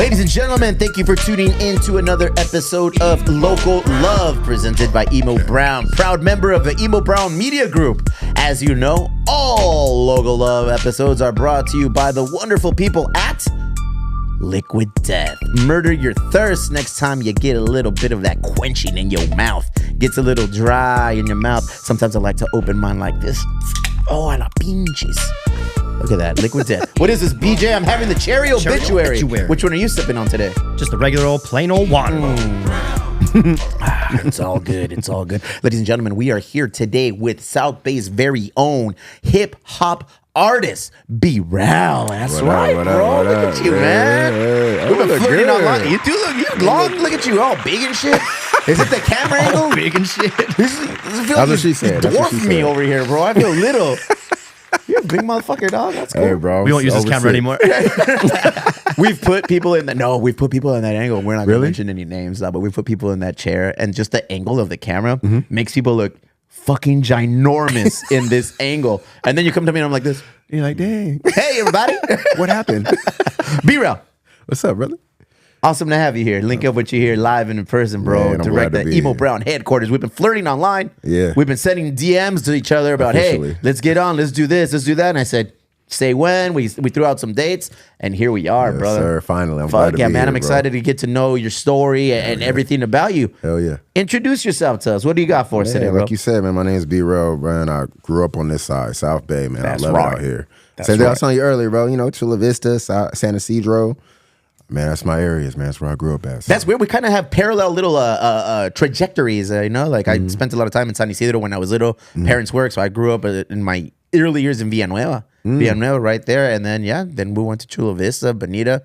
Ladies and gentlemen, thank you for tuning in to another episode of Local Love, presented by Emo Brown, proud member of the Emo Brown Media Group. As you know, all Local Love episodes are brought to you by the wonderful people at Liquid Death. Murder your thirst next time you get a little bit of that quenching in your mouth. Gets a little dry in your mouth. Sometimes I like to open mine like this. Oh, a la pinches. Look at that, Liquid Death. What is this, BJ? I'm having the cherry obituary. Which one are you sipping on today? Just the regular old plain old water. It's all good. It's all good. Ladies and gentlemen, we are here today with South Bay's very own hip-hop artist, B Rell. That's right, bro. Look at you, man. We've been flirting online. You do look, you long. Look at you, all big and shit. Is it the camera angle? Big and shit. This feels like you dwarf me over here, bro. I feel little. You're a big motherfucker, dog. That's cool. Hey, bro. We won't use this camera anymore. We've put people in we've put people in that angle. We're not going to mention any names, but we put people in that chair, and just the angle of the camera makes people look fucking ginormous in this angle. And then you come to me and I'm like this. You're like, dang. Hey, everybody. What happened? B Rell. What's up, brother? Awesome to have you here. Link up with you here live and in person, bro. Man, Direct the Emo Brown headquarters. We've been flirting online. Yeah. We've been sending DMs to each other about, Officially. hey, let's get on, let's do this, let's do that. And I said, say when. We threw out some dates, and here we are, Yes, brother. sir. Finally, I'm glad to be man. here, I'm excited to get to know your story and everything about you. Hell yeah. Introduce yourself to us. What do you got for us today, bro? Like you said, man, my name is B Rell, man. I grew up on this side, South Bay, man. That's I love right. it out here. That's Same thing I right. was telling you earlier, bro. You know, Chula Vista, San Isidro. Man, that's my areas, man. That's where I grew up at. So. That's weird. We kind of have parallel little trajectories, you know? Like, I spent a lot of time in San Isidro when I was little. Parents work, so I grew up in my early years in Villanueva. Villanueva right there. And then, then we went to Chula Vista, Bonita,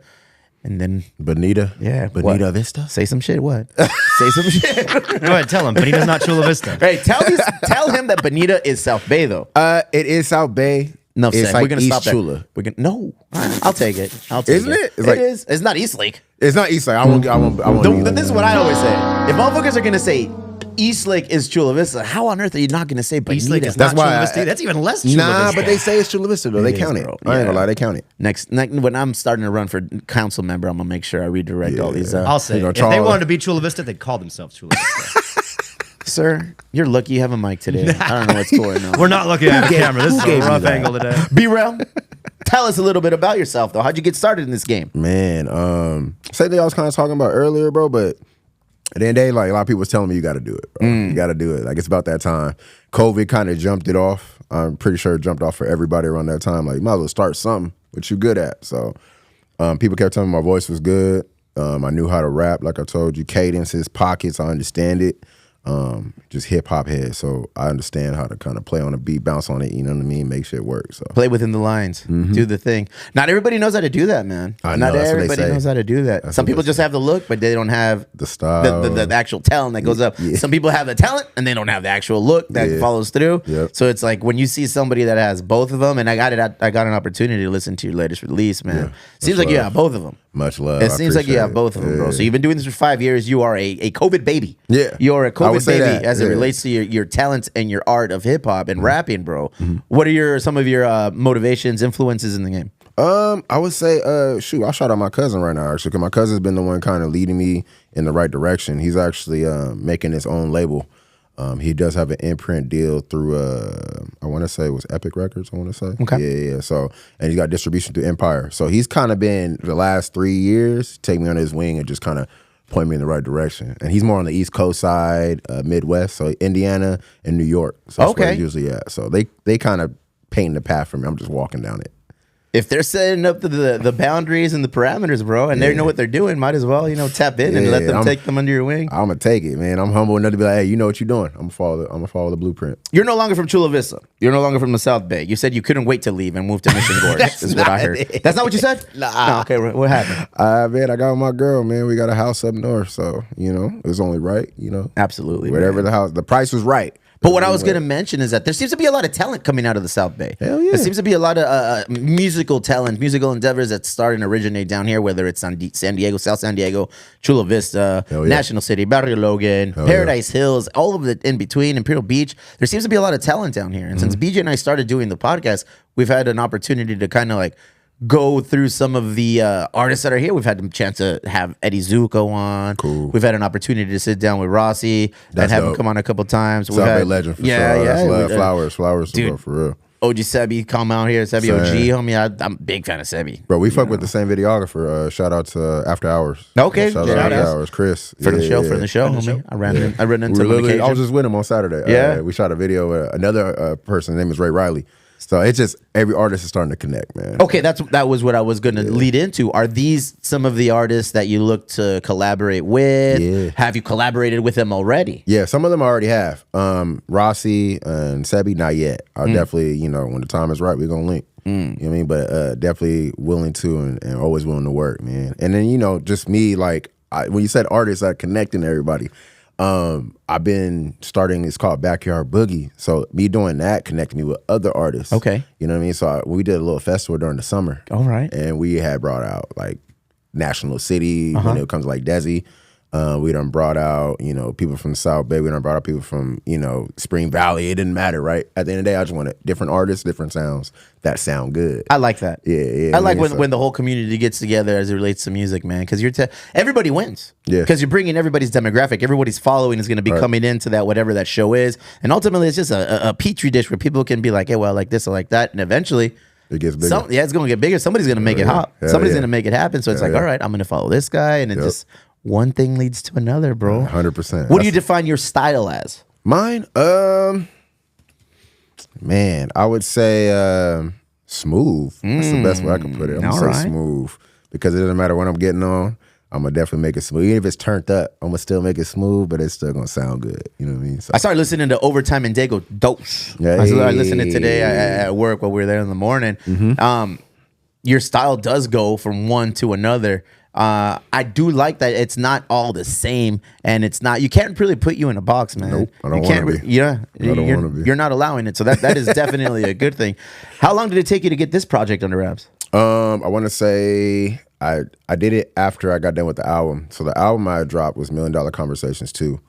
and then... Bonita? Yeah. Bonita what? Vista? Say some shit, what? Say some shit. Go ahead, tell him. Bonita's not Chula Vista. Hey, tell him that Bonita is South Bay, though. It is South Bay. No, it's we're like gonna East stop Chula. there. We're gonna no. I'll take it. Isn't it? It's It like- is. It's not East Lake. It's not East Lake. I won't. This is what I always say. If motherfuckers are gonna say East Lake is Chula Vista, how on earth are you not gonna say Bonita? East Lake is That's not why Chula Vista. That's even less Chula Nah, Vista. but they say it's Chula Vista, though. They It count is, it. bro. I ain't Yeah. gonna lie. They count it. Next, when I'm starting to run for council member, I'm gonna make sure I redirect all these. I'll say, know, if they Charles- wanted to be Chula Vista, they'd call themselves Chula Vista. Sir, you're lucky you have a mic today. I don't know what's going on. We're not looking at the camera. This is a gave you rough that? angle today. B Rell, tell us a little bit about yourself, though. How'd you get started in this game? Man, same thing I was kind of talking about earlier, bro, but at the end of the day, like, a lot of people was telling me you got to do it, bro. You got to do it. Like, it's about that time. COVID kind of jumped it off. I'm pretty sure it jumped off for everybody around that time. Like, you might as well start something, what you good at. So people kept telling me my voice was good. I knew how to rap, like I told you. Cadences, pockets, I understand it. Just hip hop head, so I understand how to kind of play on a beat, bounce on it, you know what I mean, make shit work. So Play within the lines. Do the thing. Not everybody knows how to do that, man. I know, Not that's what they everybody say. knows how to do that. That's Some what people they just have the look, but they don't have the style, the actual talent that goes up. Yeah. Some people have the talent and they don't have the actual look that Yeah. follows through. Yep. So it's like when you see somebody that has both of them, and I got an opportunity to listen to your latest release, man. Yeah. Seems like you have both of them. much love. It I seems like you appreciate have both of them, bro. Yeah. So you've been doing this for 5 years. You are a COVID baby. Yeah. You're a I would COVID say baby that, as it yeah. relates to your talents and your art of hip hop and rapping, bro. What are some of your motivations, influences in the game? I would say, shoot, I'll shout out my cousin right now, actually, because my cousin's been the one kind of leading me in the right direction. He's actually making his own label. He does have an imprint deal through, I want to say it was Epic Records, I want to say. Okay. Yeah. So, and he's got distribution through Empire. So he's kind of been, the last 3 years, take me under his wing and just kind of point me in the right direction. And he's more on the East Coast side, Midwest, so Indiana and New York. So that's where Okay. he's usually at. So they kind of paint the path for me. I'm just walking down it. If they're setting up the boundaries and the parameters, bro, and they know what they're doing, might as well, tap in and let them take them under your wing. I'm gonna take it, man. I'm humble enough to be like, hey, you know what you're doing. I'm gonna follow the blueprint. You're no longer from Chula Vista. You're no longer from the South Bay. You said you couldn't wait to leave and move to Mission Gorge. Is what I heard. it. That's not what you said? Nah. Okay, what happened? Man, I got with my girl, man. We got a house up north, so it was only right, Absolutely. Whatever man. the price was right. But what I was going to mention is that there seems to be a lot of talent coming out of the South Bay. Hell yeah. There seems to be a lot of musical talent, musical endeavors that start and originate down here, whether it's on San Diego, South San Diego, Chula Vista, yeah. National City, Barrio Logan, Paradise Hills, all of it in between, Imperial Beach. There seems to be a lot of talent down here. And since BJ and I started doing the podcast, we've had an opportunity to kind of like go through some of the artists that are here. We've had the chance to have Eddie Zuko on. Cool. We've had an opportunity to sit down with Rossi and have him come on a couple times. South Bay legend for sure. That's love. Flowers, dude, bro, for real. OG Sebi come out here. Sebi OG, homie. I'm a big fan of Sebi. Bro, we fuck with the same videographer. Shout out to After Hours. Okay. Shout out After Hours. Chris. For the show, homie. I ran into him on occasion. I was just with him on Saturday. Yeah. We shot a video with another person. His name is Ray Riley. So it's just every artist is starting to connect, man. Okay, that was what I was going to lead into. Are these some of the artists that you look to collaborate with? Yeah. Have you collaborated with them already? Yeah, some of them I already have. Rossi and Sebi, not yet. I'll definitely, when the time is right, we're going to link. You know what I mean? But definitely willing to and always willing to work, man. And then, just me, like, when you said artists, like connecting to everybody, I've been starting, it's called Backyard Boogie. So me doing that connected me with other artists. Okay. You know what I mean? So we did a little festival during the summer. All right. And we had brought out like National City when it comes to like Desi. We done brought out, people from the South Bay. We done brought out people from, Spring Valley. It didn't matter, right? At the end of the day, I just wanted different artists, different sounds that sound good. I like that. Yeah. I like when the whole community gets together as it relates to music, man. Because everybody wins. Yeah. Because you're bringing everybody's demographic. Everybody's following is going to be coming into that, whatever that show is. And ultimately, it's just a petri dish where people can be like, hey, well, I like this, I like that. And eventually, it gets bigger. It's going to get bigger. Somebody's going to make it hot. Somebody's going to make it happen. So it's all right, I'm going to follow this guy. And it just... one thing leads to another, bro. 100%. What do you define your style as? Mine? Man, I would say smooth. That's the best way I can put it. I'm going to say smooth. Because it doesn't matter what I'm getting on. I'm going to definitely make it smooth. Even if it's turned up, I'm going to still make it smooth, but it's still going to sound good. You know what I mean? So, I started listening to Overtime and Dago Dose. I started listening today at work while we were there in the morning. Your style does go from one to another. I do like that it's not all the same, and it's not. You can't really put you in a box, man. Nope, I don't want to be. Yeah, I don't want to be. You're not allowing it, so that is definitely a good thing. How long did it take you to get this project under wraps? I want to say I did it after I got done with the album. So the album I dropped was $1 Million Conversations too.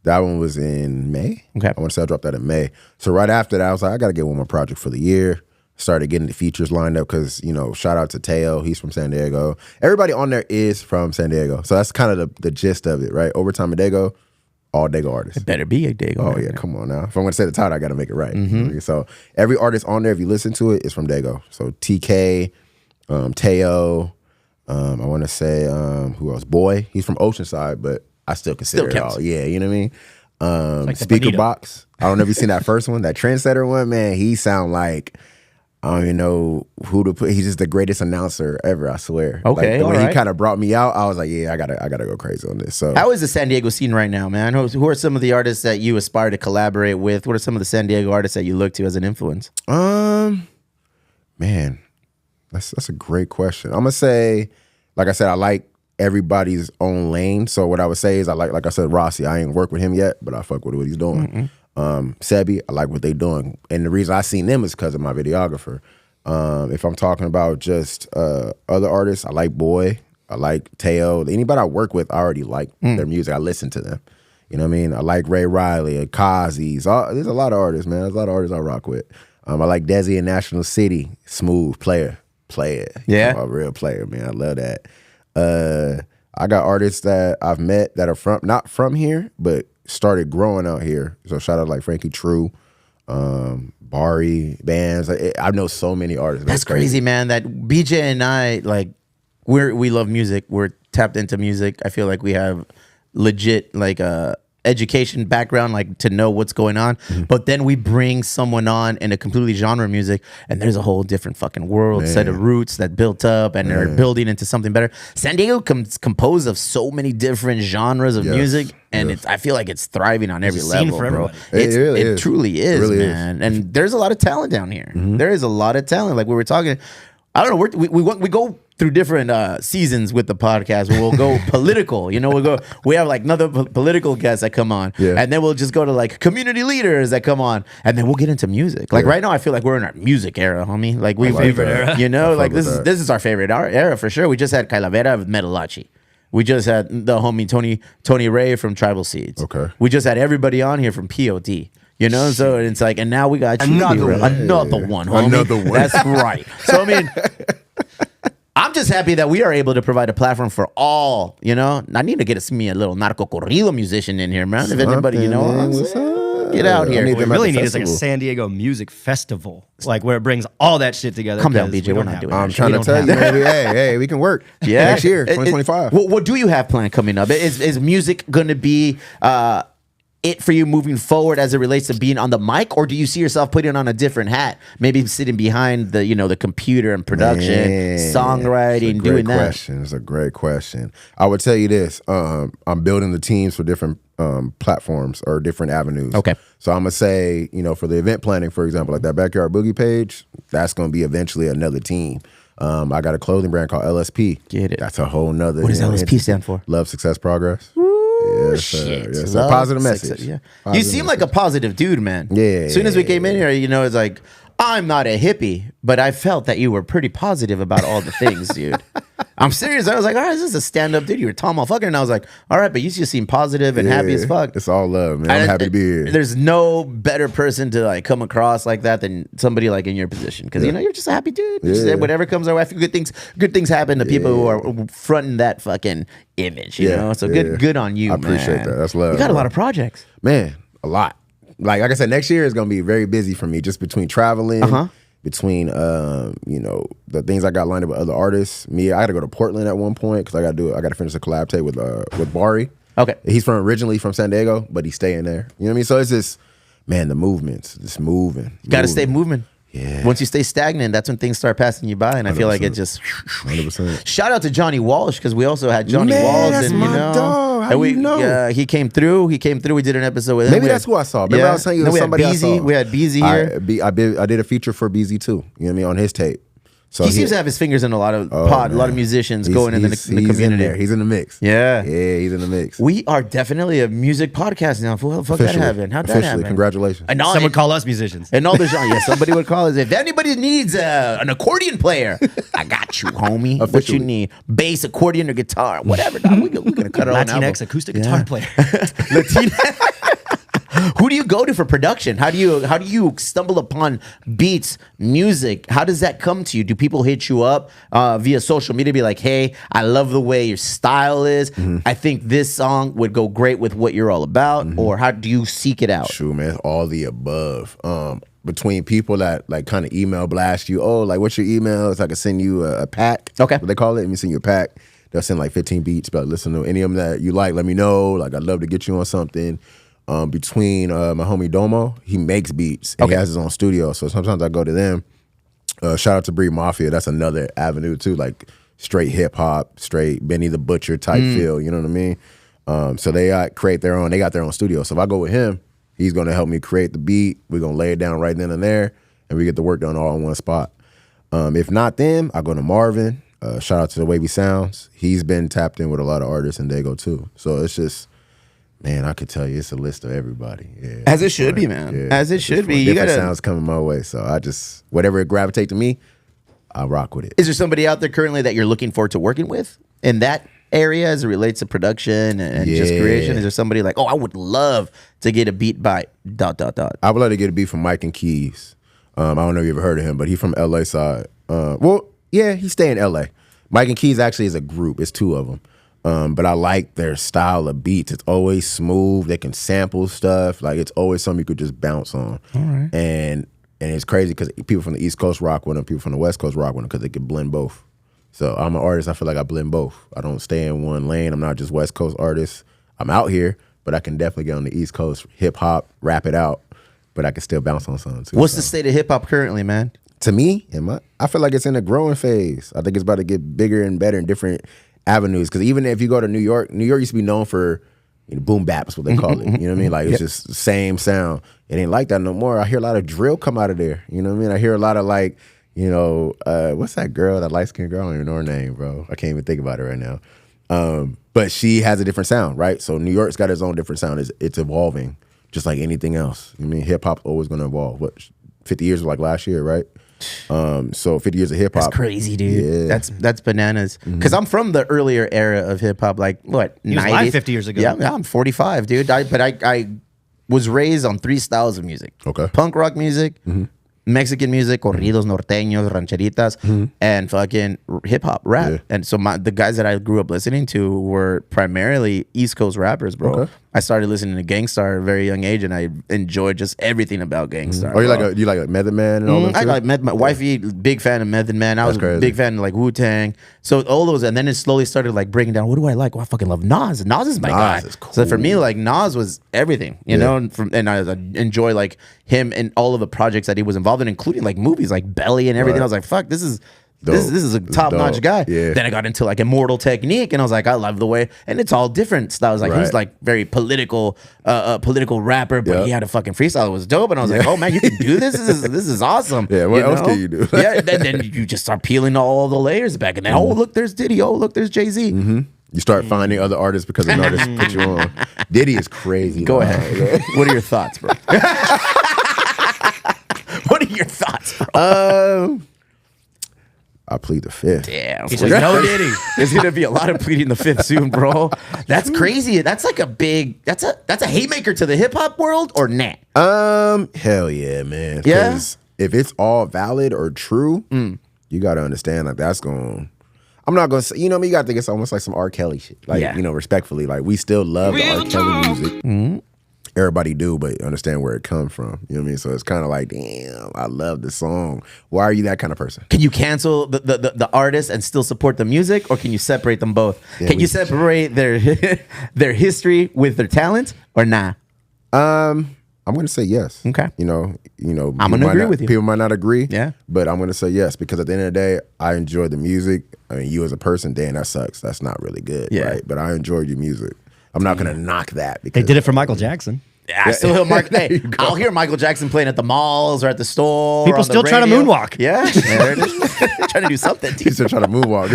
That one was in May. Okay, I want to say I dropped that in May. So right after that, I was like, I got to get one more project for the year. Started getting the features lined up because, shout out to Teo. He's from San Diego. Everybody on there is from San Diego. So that's kind of the gist of it, right? Overtime and Dago, all Dago artists. It better be a Dago. Oh, yeah, come on now. If I'm going to say the title, I got to make it right. So every artist on there, if you listen to it, is from Dago. So TK, Teo, I want to say, who else? Boy, he's from Oceanside, but I still consider it all. Yeah, you know what I mean? Like Speaker Box. I don't know if you've seen that first one, that Trendsetter one, man. He sound like... I don't even know who to put. He's just the greatest announcer ever, I swear. Okay, like, when he kind of brought me out, I was like, yeah, I gotta go crazy on this. So how is the San Diego scene right now, man? Who are some of the artists that you aspire to collaborate with? What are some of the San Diego artists that you look to as an influence? Man, that's a great question. I'm gonna say, like I said, I like everybody's own lane. So what I would say is I like I said, Rossi. I ain't worked with him yet, but I fuck with what he's doing. Sebi, I like what they doing. And the reason I seen them is because of my videographer. If I'm talking about just other artists, I like Boy, I like Teo. Anybody I work with, I already like their music. I listen to them. You know what I mean? I like Ray Riley, Kazi's. There's a lot of artists, man. There's a lot of artists I rock with. I like Desi and National City. Smooth player. Yeah. I'm a real player, man. I love that. I got artists that I've met that are not from here, but started growing out here. So shout out like Frankie True, Bari, bands. I know so many artists. That's crazy, man. That BJ and I, like, we love music. We're tapped into music. I feel like we have legit like education background, like to know what's going on. But then we bring someone on in a completely genre music, and there's a whole different fucking world, set of roots that built up, and they're building into something better. San Diego composed of so many different genres of music, and I feel like it's thriving on every level, bro. Everybody. It truly is, really man. And there's a lot of talent down here. There is a lot of talent. Like we were talking, I don't know, we go through different seasons with the podcast where we'll go political. We have like another political guest that come on, and then we'll just go to like community leaders that come on, and then we'll get into music. Like right now, I feel like we're in our music era, homie. Like favorite era. Like this is our favorite era for sure. We just had Calavera with Metalachi. We just had the homie Tony Ray from Tribal Seeds. Okay. We just had everybody on here from POD. So it's like, and now we got you, Another another one, homie. Another one. That's right. So I mean, just happy that we are able to provide a platform for all. You know, I need to get me a little narco corrido musician in here, man. If anybody, you know, Man, what's up? get out here. What we them at really the need is like a festival. San Diego music festival, like where it brings all that shit together. Come down, 'cause BJ. we We're don't not have doing it. that. I'm trying to don't tell you, have man. Hey, we can work. Yeah, Next year, 2025. What do you have planned coming up? Is music going to be it for you moving forward as it relates to being on the mic, or do you see yourself putting on a different hat, maybe sitting behind the computer and production, Man, songwriting, it's a doing great that? question. It's a great question. I would tell you this: I'm building the teams for different platforms or different avenues. Okay. So I'm gonna say, for the event planning, for example, like that Backyard Boogie page, that's gonna be eventually another team. I got a clothing brand called LSP. Get it. That's a whole nother. What does LSP entity. stand for? Love, Success, Progress. Yes, sir. Shit, Yes, sir. love, Positive success, message. yeah. You Positive seem like a positive dude, man. Yeah. As soon as we came in here, it's like, I'm not a hippie, but I felt that you were pretty positive about all the things, dude. I'm serious. I was like, all right, this is a stand-up dude. You were a tall motherfucker. And I was like, all right, but you just seem positive and happy as fuck. It's all love, man. I'm happy to be here. There's no better person to like come across like that than somebody like in your position, because you're just a happy dude. You just say whatever comes our way. I feel good things happen to people who are fronting that fucking image. You know, so good on you. I appreciate man. that. That's love. You got a bro. lot of projects. Man, a lot. Like I said, next year is gonna be very busy for me, just between traveling, between the things I got lined up with other artists. I got to go to Portland at one point because I got to finish a collab tape with Bari. Okay. He's originally from San Diego, but he's staying there. You know what I mean? So it's just, man, the movements, just moving. Got to stay moving. Yeah. Once you stay stagnant, that's when things start passing you by, and I feel like it 100%. just. 100%. Shout out to Johnny Walsh, because we also had Johnny Man, Walsh, that's and my dog. How and we you know? he came through. We did an episode with him. Maybe We that's had- who I saw. Remember I was telling you Then we had somebody I Beezy. saw. We had Beezy here. I did a feature for Beezy too. You know what I mean, on his tape. So He seems to have his fingers in a lot of a lot of musicians going in the He's community. in there. He's in the mix. Yeah. Yeah, he's in the mix. We are definitely a music podcast now. What the fuck that Officially. happen? How'd that Officially. happen? Congratulations. And all, Some would call us musicians. and all the genre. Yeah, somebody would call us. If anybody needs an accordion player, I got you, homie. What you Officially. need? Bass, accordion, or guitar, whatever. Dog. We're gonna cut our own album. Latinx acoustic guitar player. Who do you go to for production? How do you stumble upon beats, music? How does that come to you? Do people hit you up via social media, be like, "Hey, I love the way your style is. I think this song would go great with what you're all about," or how do you seek it out? True, man. All the above. Between people that like kind of email blast you, oh, like what's your email? So I can send you a pack. Okay. What they call it. Let me send you a pack. They'll send like 15 beats, but listen to any of them that you like, let me know. Like I'd love to get you on something. Between my homie Domo, he makes beats. And He has his own studio. So sometimes I go to them. Shout out to Bree Mafia. That's another avenue too. Like straight hip hop, straight Benny the Butcher type feel. You know what I mean? So they create their own. They got their own studio. So if I go with him, he's gonna help me create the beat. We're gonna lay it down right then and there, and we get the work done all in one spot. If not them, I go to Marvin. Shout out to the Wavy Sounds. He's been tapped in with a lot of artists in Dago too. So it's just, man, I could tell you it's a list of everybody. Yeah, As it should be, man. As it should be. You Different gotta. sounds coming my way. So I just, whatever it gravitate to me, I rock with it. Is there somebody out there currently that you're looking forward to working with in that area as it relates to production and just creation? Is there somebody like, oh, I would love to get a beat by ... I would like to get a beat from Mike and Keys. I don't know if you ever heard of him, but he's from LA side. Well, yeah, he stay in LA. Mike and Keys actually is a group. It's two of them. But I like their style of beats. It's always smooth. They can sample stuff. Like it's always something you could just bounce on. All right. And it's crazy because people from the East Coast rock with them, people from the West Coast rock with them because they can blend both. So I'm an artist. I feel like I blend both. I don't stay in one lane. I'm not just West Coast artist. I'm out here, but I can definitely get on the East Coast, hip hop, rap it out, but I can still bounce on something too. What's the state of hip hop currently, man? To me, I feel like it's in a growing phase. I think it's about to get bigger and better in different avenues. Because even if you go to New York used to be known for boom bap, is what they call it. You know what I mean? Like it's just the same sound. It ain't like that no more. I hear a lot of drill come out of there. You know what I mean? I hear a lot of like, what's that girl, that light skinned girl? I don't even know her name, bro. I can't even think about it right now. But she has a different sound, right? So New York's got its own different sound. It's evolving, just like anything else. I mean, hip hop's always gonna evolve. What, 50 years was like last year, right? So 50 years of hip hop. That's crazy, dude. Yeah. That's bananas. Because I'm from the earlier era of hip hop, like what, He was 90s? alive 50 years ago. Yeah, I'm 45, dude. But I was raised on three styles of music. Okay. Punk rock music, Mexican music, corridos, norteños, rancheritas, and fucking hip hop, rap. Yeah. And so the guys that I grew up listening to were primarily East Coast rappers, bro. Okay. I started listening to Gangstar at a very young age, and I enjoyed just everything about Gangstar. Oh, you bro. like Method Man and all that? I like my wifey, big fan of Method Man. I was a crazy. big fan of like Wu-Tang. So all those, and then it slowly started like breaking down. What do I like? Well, I fucking love Nas. Nas is my guy. Is cool. So for me, like Nas was everything, you know. And I enjoy like him and all of the projects that he was involved in, including like movies like Belly and everything. Right. I was like, fuck, this is. This is a top notch dope. guy. Yeah. Then I got into like Immortal Technique, and I was like, I love the way, and it's all different styles. Like he's Right. like very political rapper, but Yep. he had a fucking freestyle that was dope, and I was like, oh man, you can do this. This is awesome. Yeah, what else know? can you do? Yeah, then you just start peeling all the layers back, and then oh look, there's Diddy. Oh look, there's Jay-Z. You start finding other artists because an artist put you on. Diddy is crazy. Go dog. ahead. What are your thoughts, bro? What are your thoughts, bro? I plead the fifth. Damn. He's like, no Diddy. There's gonna be a lot of pleading the fifth soon, bro. That's crazy. That's like a big. That's a haymaker to the hip hop world, or nah? Hell yeah, man. Yeah? 'Cause if it's all valid or true, you got to understand like that's going. I'm not gonna say, you know, you got to think it's almost like some R. Kelly shit. Like, Yeah. you know, respectfully, like we still love the R. Kelly music. Everybody do, but understand where it come from. You know what I mean? So it's kind of like, damn, I love the song. Why are you that kind of person? Can you cancel the artist and still support the music, or can you separate them both? Yeah, Can we- you separate their their history with their talent, or nah? I'm gonna say yes. Okay. You know. I'm gonna agree with you. People might not agree. Yeah. But I'm gonna say yes because at the end of the day, I enjoy the music. I mean, you as a person, Dan, that sucks. That's not really good. Yeah. Right. But I enjoyed your music. I'm not gonna knock that because They did it for Michael Jackson. Yeah, I still hear Hey, I'll hear Michael Jackson playing at the malls or at the store. People on the still try to radio. moonwalk. Yeah, there it is. Trying to do something. He's still trying to moonwalk.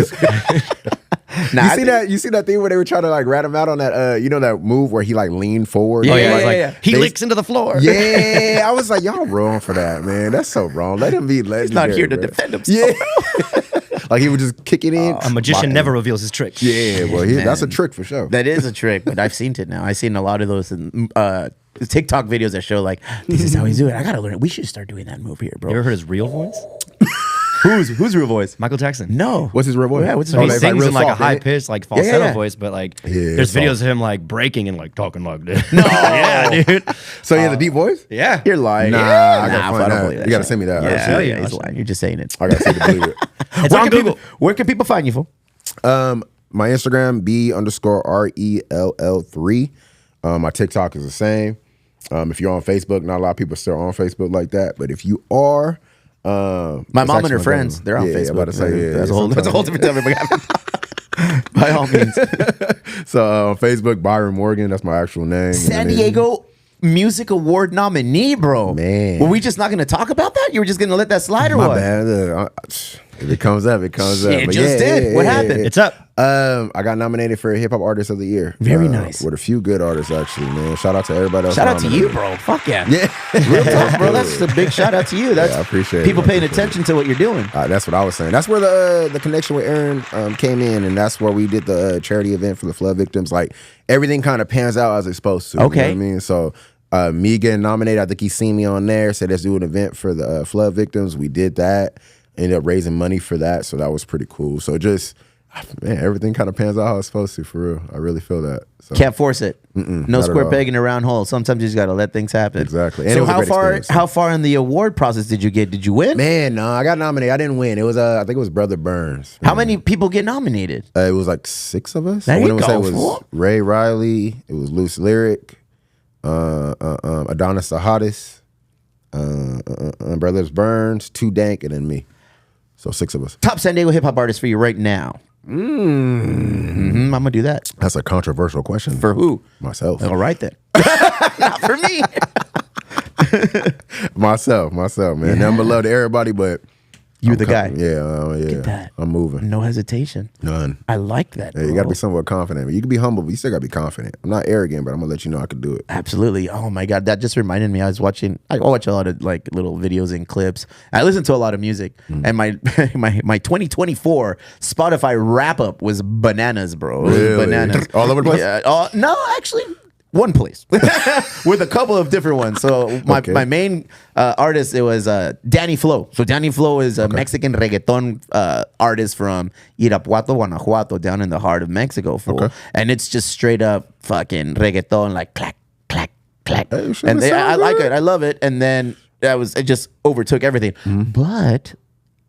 Nah, You I see think- that? You see that thing where they were trying to like rat him out on that? You know that move where he like leaned forward. Yeah, Oh, Like, yeah, yeah, it's like, yeah. he They- licks into the floor. Yeah, I was like, y'all wrong for that, man. That's so wrong. Let him be legendary. He's not here to bro. defend himself. Yeah, like he would just kick it in. A magician never reveals his tricks. Yeah, well, that's a trick for sure. That is a trick, but I've seen it now. I've seen a lot of those TikTok videos that show like this is how he's doing it. I gotta learn it. We should start doing that move here, You ever bro. heard his real voice? Who's real voice? Michael Jackson. No. What's his real voice? Yeah, what's his So he real it's like sings real in like a soft, high ain't it? pitched, like falsetto yeah. voice, but like Yeah, there's soft. videos of him like breaking and like talking like this. No, yeah, dude. So he has a deep voice? Yeah, You're lying. Nah, Yeah. I gotta find I don't that. believe that You gotta shit. send me that. I'll Yeah, see it. yeah, he's lying. You're just saying it. I gotta see to believe it. it's on Google. Where can people find you, fool? My Instagram, B_RELL3. My TikTok is the same. If you're on Facebook, not a lot of people still on Facebook like that. But if you are, My mom and her friends, they're on yeah, Facebook. I'm about to say, yeah, that's a whole different topic. By all means. So on Facebook, Byron Morgan, that's my actual name. San And then- Diego Music Award nominee, bro. Man. Were we just not going to talk about that? You were just going to let that slide or My what? bad. If it comes up, it comes up. It But just did. What happened? It's up. I got nominated for Hip Hop Artist of the Year. Very nice. With a few good artists, actually, man. Shout out to everybody else. Shout out to nominated. you, bro. Fuck yeah. Yeah. Real talk, bro. That's a big shout out to you. That's I appreciate it. people I paying appreciate attention to what you're doing. That's what I was saying. That's where the connection with Aaron came in, and that's where we did the charity event for the flood victims. Like everything kind of pans out as it's supposed to. Okay. You know what I mean? So me getting nominated, I think he seen me on there, said let's do an event for the flood victims. We did that. Ended up raising money for that, so that was pretty cool. So just, man, everything kind of pans out how it's supposed to, for real. I really feel that. So. Can't force it. No not at square all. peg in a round hole. Sometimes you just got to let things happen. Exactly. And it So was a how great far experience. how far in the award process did you get? Did you win? Man, no, I got nominated. I didn't win. It was I think it was Brother Burns. How many people get nominated? It was like 6 of us. There I you wanna say go, it was fool. Ray Riley. It was Loose Lyric, Adonis Sahadis, Brothers Burns, 2 Dank, and then me. So 6 of us. Top San Diego hip hop artist for you right now. I'm gonna do that. That's a controversial question. For who? Myself. All right then. Not for me. Myself, man. Number love to everybody, but You I'm the guy. Yeah. that. I'm moving. No hesitation. None. I like that. Yeah, you bro. got to be somewhat confident. You can be humble, but you still got to be confident. I'm not arrogant, but I'm gonna let you know I can do it. Absolutely. Oh my God. That just reminded me. I watch a lot of like little videos and clips. I listen to a lot of music. And my 2024 Spotify wrap up was bananas, bro. It was Really? bananas. All over the place? Yeah. No, actually, one place with a couple of different ones. So my main artist, it was Danny Flow. So Danny Flow is a Mexican reggaeton artist from Irapuato, Guanajuato, down in the heart of Mexico, fool. Okay. And it's just straight up fucking reggaeton, like clack, clack, clack. Hey, shit, And that I sounds like good. it. I love it. And then it just overtook everything. But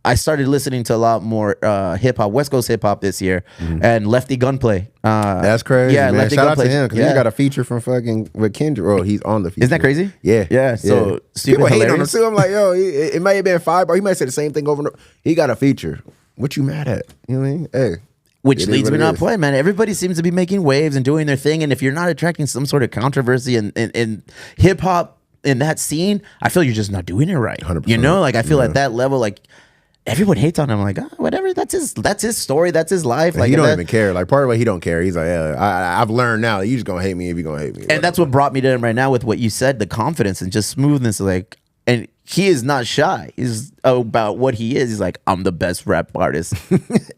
I started listening to a lot more hip hop, West Coast hip hop this year, and Lefty Gunplay. That's crazy. Yeah, man. Lefty Shout Gunplay. out to him because he got a feature from fucking with Kendrick. Oh, he's on the feature. Isn't that crazy? Yeah, Yeah. So people hate on him hilarious. too. I'm like, yo, it might have been fire, but he might say the same thing over and over. He got a feature. What you mad at? You know what I mean? Hey. Which It is leads what me it to not is. play, man. Everybody seems to be making waves and doing their thing. And if you're not attracting some sort of controversy in hip hop in that scene, I feel you're just not doing it right. 100%. You know, like I feel at that level, like everyone hates on him. Like, oh, whatever. That's his story. That's his life. And Like he don't that- even care. Like part of what he don't care. He's like, yeah, I've learned now that you just gonna hate me if you gonna hate me. And that's what brought me to him right now with what you said, the confidence and just smoothness. Like, and he is not shy. He's about what he is. He's like, I'm the best rap artist.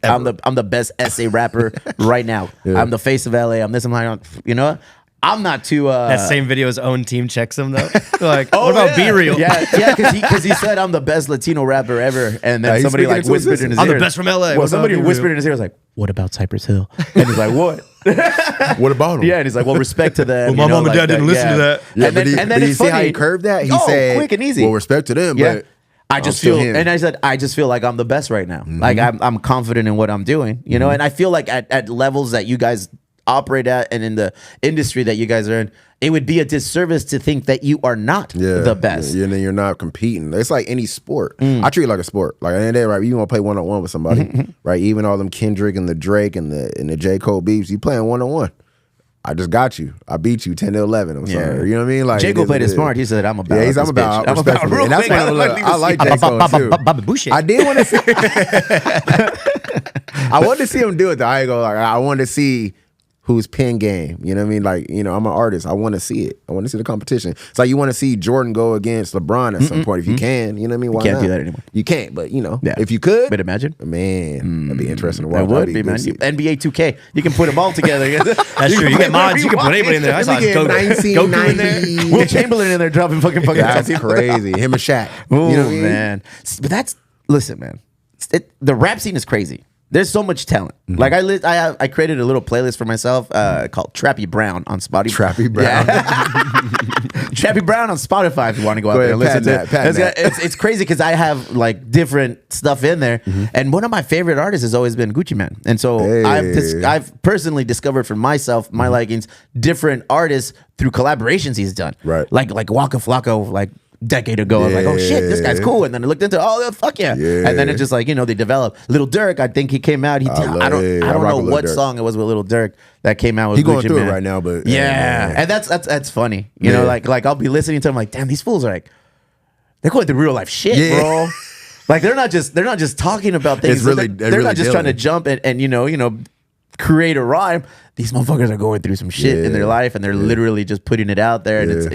I'm the best essay rapper right now. I'm the face of LA. I'm this. I'm like, you know what? I'm not too. That same video's own team checks him though. They're like, Oh, what about yeah. B Rell? Yeah, because he said I'm the best Latino rapper ever, and then he's somebody speaking like into whispered existence. in his I'm ear. the best from LA. Well, What somebody about B whispered Rell? in his ear, was like, "What about Cypress Hill?" And he's like, "What?" what about him? Yeah, and he's like, "Well, respect to them." Well, my you know, mom and like dad didn't listen to that. Yeah, and then, but and then you it's see funny. how he curved that? He Oh, said, quick and easy. Well, respect to them, Yeah. but I I'm just still feel, him. and I said, I just feel like I'm the best right now. Like I'm confident in what I'm doing, you know. And I feel like at levels that you guys operate at, and in the industry that you guys are in, it would be a disservice to think that you are not the best. Yeah, and then you're not competing. It's like any sport. I treat it like a sport. Like at the end of the day, right? You want to play one-on-one with somebody, right? Even all them Kendrick and the Drake and the J. Cole beefs, you playing one-on-one. I just got you. I beat you 10-11. I'm sorry. You know what I mean? Like J. Cole played it is- smart. He said, "I'm about." Yeah, he's this I'm about bitch. I'm about respectfully. real And that's quick. why I like J. Cole too. Bobby Boucher. I did want to see. I wanted to see him do it. Though. I ain't gonna lie. I wanted to see who's pen game. You know what I mean? Like, you know, I'm an artist. I want to see it. I want to see the competition. It's like you want to see Jordan go against LeBron at some point if you can. You know what I mean? Why can't not? do that anymore. You can't, but you know, Yeah. if you could, But imagine. man, that'd be interesting to watch. That would That'd be, good man. to see. NBA 2K. You can put them all together. That's true. You get mods. You can put anybody in there. I saw Let me get Goku in there. 1990. Will Chamberlain in there dropping fucking That's tattoos. crazy. Him and Shaq. Oh, You know what I mean? man. But that's, listen, man. The rap scene is crazy. There's so much talent. Like I created a little playlist for myself called Trappy Brown on Spotify. Trappy Brown. Trappy Brown on Spotify if you want to go out Go there ahead, and listen to patent it. that. It's crazy because I have like different stuff in there. And one of my favorite artists has always been Gucci Mane. And so Hey. I've personally discovered for myself, my likings, different artists through collaborations he's done. Right. Like Waka Flocka, like decade ago. I was like, oh shit, this guy's cool. And then I looked into, oh fuck yeah. And then it just like, you know, they developed. Little Durk, I think he came out. I don't rock know with Lil what Durk. song it was with Little Durk that came out with He going Gucci through Mane. it right now, but Yeah. And that's funny. You know, Yeah. like I'll be listening to him like, damn, these fools are like, they're going through real life shit, Yeah. bro. Like they're not just talking about things. It's really- they're they're really not just trying to dealing. jump and you know create a rhyme. These motherfuckers are going through some shit in their life and they're literally just putting it out there and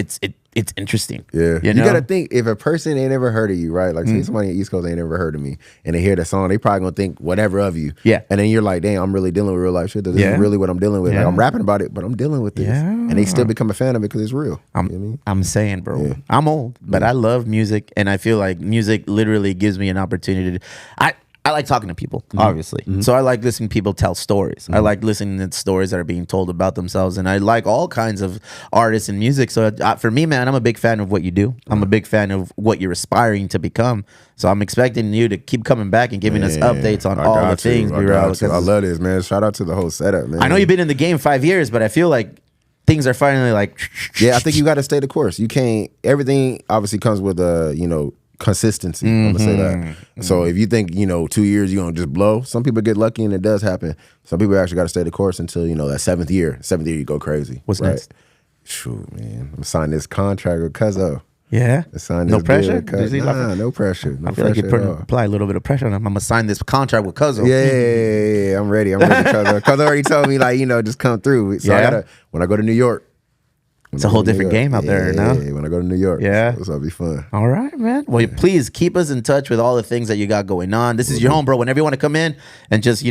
it's interesting. Yeah. You You know? gotta think, if a person ain't ever heard of you, right? Like say somebody on the East Coast ain't never heard of me and they hear the song, they probably gonna think whatever of you. Yeah. And then you're like, damn, I'm really dealing with real life shit. This Yeah. is really what I'm dealing with. Yeah. Like I'm rapping about it, but I'm dealing with this. Yeah. And they still become a fan of it because it's real. You know what I mean? I'm saying, bro, I'm old, but I love music, and I feel like music literally gives me an opportunity to. I like talking to people, obviously. So I like listening to people tell stories. I like listening to stories that are being told about themselves, and I like all kinds of artists and music. So for me, man, I'm a big fan of what you do. I'm a big fan of what you're aspiring to become. So I'm expecting you to keep coming back and giving us updates on I all the got you. things, I B got Rell. you. I love this, man. Shout out to the whole setup, man. I know you've been in the game 5 years, but I feel like things are finally like. Yeah, I think you got to stay the course. You can't. Everything obviously comes with consistency. I'm gonna say that. So if you think 2 years you're gonna just blow, some people get lucky and it does happen. Some people actually got to stay the course until that seventh year. Seventh year you go crazy. What's next? Shoot, man, I'm signing this contract with Cuzzo. Yeah. Sign No this pressure? deal with Cuz- Nah, no pressure. No I feel like pressure you're at all. apply a little bit of pressure on him. I'm gonna sign this contract with Cuzzo. Yeah, I'm ready. Cuzzo. Cuzzo already told me just come through. So I Yeah? gotta, when I go to New York. It's a whole different game out there now. Yeah, when I go to New York. Yeah. So it'll be fun. All right, man. Well, please keep us in touch with all the things that you got going on. This is your home, bro. Whenever you want to come in and just,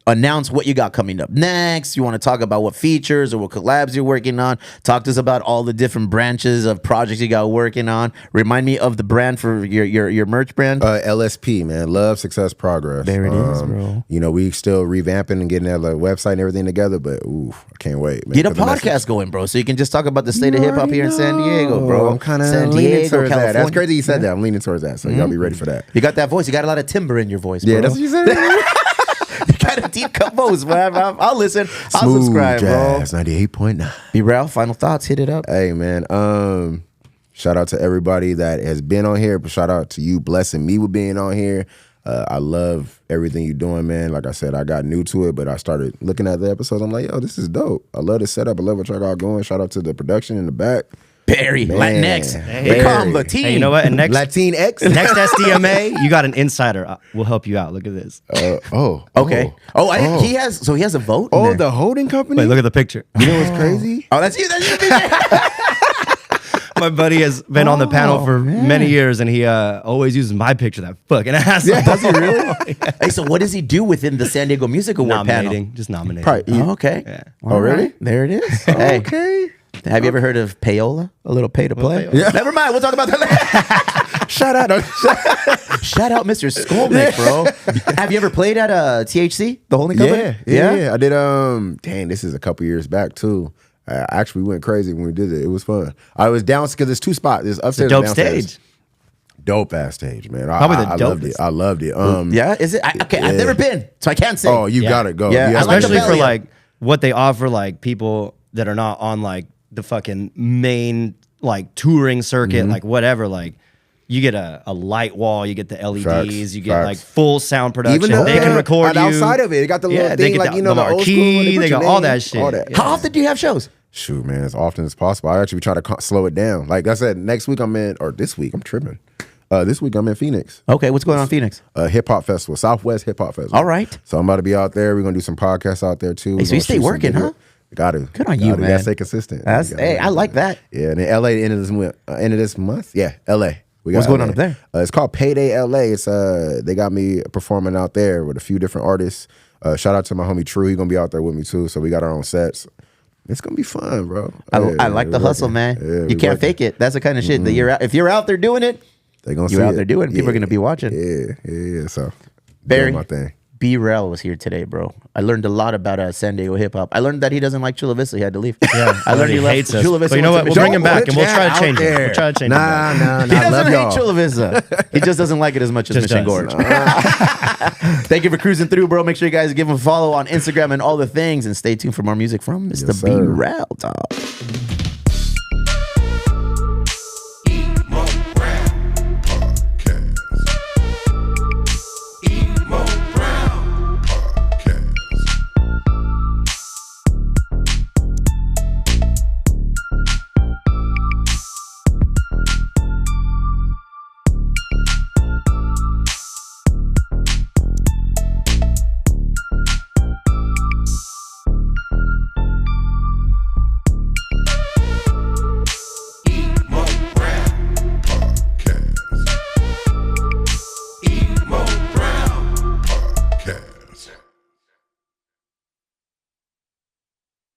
announce what you got coming up next. You want to talk about what features or what collabs you're working on. Talk to us about all the different branches of projects you got working on. Remind me of the brand for your merch brand. LSP, man. Love, Success, Progress. There it is, bro. You know, we still revamping and getting that website and everything together, but I can't wait, man. Get a podcast going, bro, so you can just talk about the state of hip hop here in San Diego, bro. I'm kind of San leaning Diego, towards that. That's California. crazy you said that. I'm leaning towards that, so y'all be ready for that. You got that voice. You got a lot of timbre in your voice, bro. Yeah, that's what you said. You got a deep cut voice, man. I'll listen. I'll Smooth subscribe, jazz, bro. 98.9. B Rell, final thoughts. Hit it up. Hey, man. Shout out to everybody that has been on here, but shout out to you blessing me with being on here. I love everything you're doing, man. Like I said, I got new to it, but I started looking at the episodes. I'm like, yo, this is dope. I love the setup. I love what y'all got going. Shout out to the production in the back. Barry, Man. Latinx. Hey. They call him Latin. Hey, you know what? And next Latinx? next SDMA, you got an insider. We'll help you out. Look at this. Okay. He has a vote. in Oh, there. the holding company? Wait, look at the picture. You know what's crazy? Oh, that's you. That's you. My buddy has been on the panel for many years, and he always uses my picture. That fucking asshole. Yeah, does he really? Hey, so what does he do within the San Diego Music Award Nominating, just nominating. Probably. panel? Oh, okay. Yeah. All really? right. There it is. Hey, Okay. have you ever heard of payola? A little pay to play? payola. Yeah. Never mind. We'll talk about that later. Shout out. Shout out Mr. Skolnick, bro. Have you ever played at THC, the holding company? Yeah. I did. Dang, this is a couple years back too. Actually, we went crazy when we did it. It was fun. I was down because there's two spots. There's upstairs Dope and downstairs. stage. Dope ass stage, man. Probably the I loved it. dopest. I loved it. Yeah, is it? I've never been, so I can't say. Oh, you Yeah. gotta go. Yeah, You I have like to the Especially go. for belly. like what they offer, like people that are not on like the fucking main like touring circuit, like whatever. Like you get a light wall, you get the LEDs, Facts, you get facts. like full sound production. Even though they can record you outside of it. They got the little they thing, get like the, you know, the the old school. when marquee. put They your got all name, that shit. All that. How often do you have shows? Shoot, man, as often as possible. I actually try to slow it down. Like I said, next week this week I'm tripping. This week I'm in Phoenix. Okay, what's going on in Phoenix? Hip hop festival, Southwest Hip Hop Festival. All right. So I'm about to be out there. We're gonna do some podcasts out there too. Hey, so you stay working, huh? Got to. Good on you, man. Gotta stay consistent. That's, You gotta- hey, I like that. Yeah, and in LA, the end of this month. Yeah, LA. We got What's going LA. on up there? It's called Payday LA. It's they got me performing out there with a few different artists. Shout out to my homie True. He's gonna be out there with me too. So we got our own sets. It's gonna be fun, bro. I like the hustle, man. You can't fake it. That's the kind of shit that you're out. If you're out there doing it, They gonna you're see out it. there doing it. People are gonna be watching. Yeah. So Barry, doing my thing. B Rell was here today, bro. I learned a lot about San Diego hip hop. I learned that he doesn't like Chula Vista. He had to leave. Yeah, I learned he left hates us. Chula Vista. But you know went what? to We'll bring him Michigan. back and we'll try to Out change it. there. We'll try to change Nah. He I doesn't love hate y'all. Chula Vista. He just doesn't like it as much as Just Mission does. Gorge. Thank you for cruising through, bro. Make sure you guys give him a follow on Instagram and all the things, and stay tuned for more music from Mr. Yes, B sir. Rell, dog.